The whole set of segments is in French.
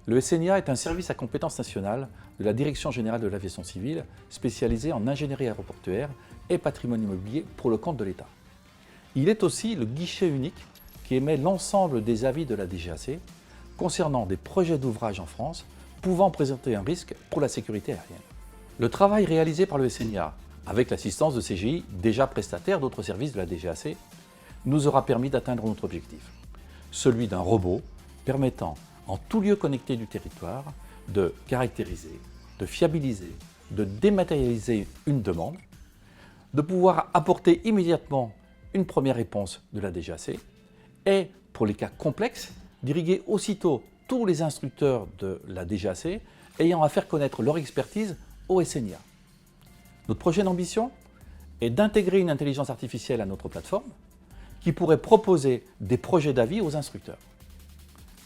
Le SNIA est un service à compétence nationale de la Direction générale de l'aviation civile spécialisé en ingénierie aéroportuaire et patrimoine immobilier pour le compte de l'État. Il est aussi le guichet unique qui émet l'ensemble des avis de la DGAC concernant des projets d'ouvrage en France pouvant présenter un risque pour la sécurité aérienne. Le travail réalisé par le SNIA, avec l'assistance de CGI, déjà prestataire d'autres services de la DGAC, nous aura permis d'atteindre notre objectif, celui d'un robot permettant, en tout lieu connecté du territoire, de caractériser, de fiabiliser, de dématérialiser une demande, de pouvoir apporter immédiatement une première réponse de la DGAC et, pour les cas complexes, d'irriguer aussitôt tous les instructeurs de la DGAC ayant à faire connaître leur expertise au SNIA. Notre prochaine ambition est d'intégrer une intelligence artificielle à notre plateforme qui pourrait proposer des projets d'avis aux instructeurs.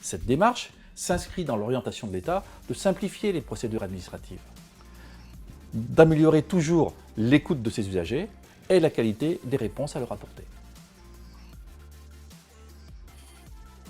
Cette démarche s'inscrit dans l'orientation de l'État de simplifier les procédures administratives, d'améliorer toujours l'écoute de ses usagers et la qualité des réponses à leur apporter.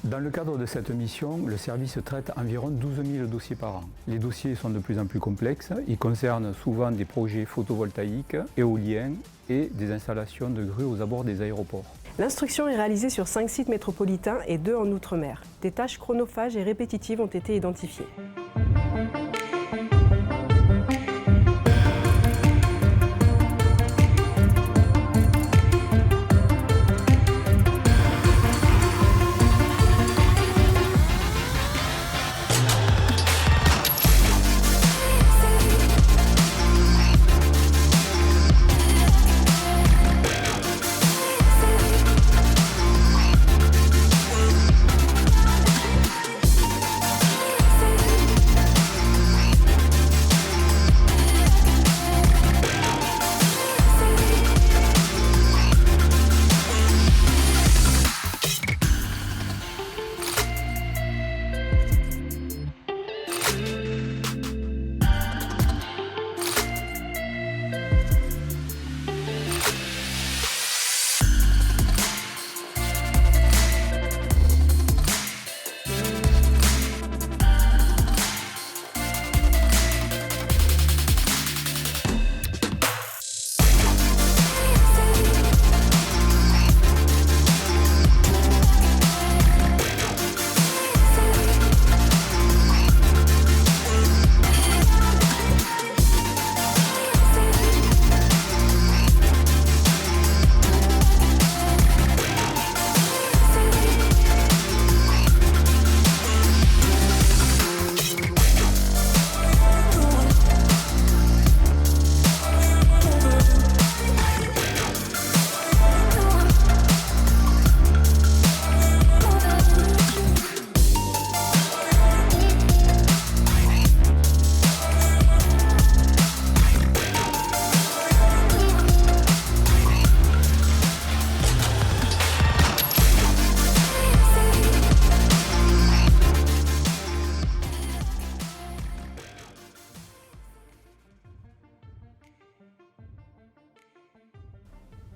Dans le cadre de cette mission, le service traite environ 12 000 dossiers par an. Les dossiers sont de plus en plus complexes. Ils concernent souvent des projets photovoltaïques, éoliens et des installations de grues aux abords des aéroports. L'instruction est réalisée sur 5 sites métropolitains et 2 en Outre-mer. Des tâches chronophages et répétitives ont été identifiées.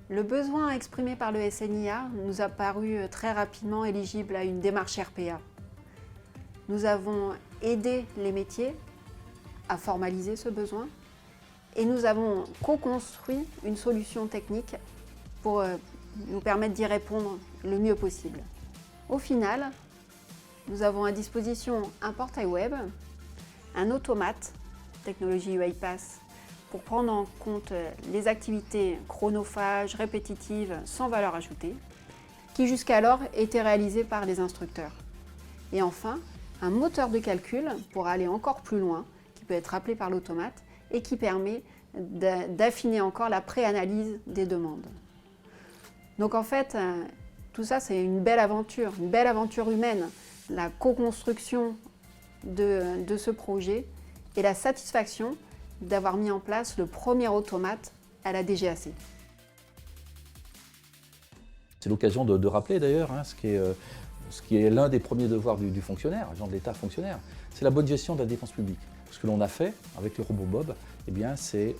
Le besoin exprimé par le SNIA nous a paru très rapidement éligible à une démarche RPA. Nous avons aidé les métiers à formaliser ce besoin et nous avons co-construit une solution technique pour nous permettre d'y répondre le mieux possible. Au final, nous avons à disposition un portail web, un automate, technologie UiPath, pour prendre en compte les activités chronophages, répétitives, sans valeur ajoutée, qui jusqu'alors étaient réalisées par les instructeurs. Et enfin, un moteur de calcul pour aller encore plus loin, qui peut être appelé par l'automate et qui permet d'affiner encore la préanalyse des demandes. Donc en fait, tout ça c'est une belle aventure humaine, la co-construction de ce projet et la satisfaction d'avoir mis en place le premier automate à la DGAC. C'est l'occasion de rappeler d'ailleurs ce qui est l'un des premiers devoirs du fonctionnaire, agent de l'État fonctionnaire, c'est la bonne gestion de la dépense publique. Ce que l'on a fait avec le robot Bob, eh bien, c'est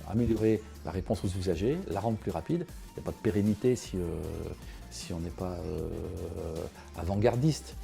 améliorer la réponse aux usagers, la rendre plus rapide. Il n'y a pas de pérennité si on n'est pas avant-gardiste.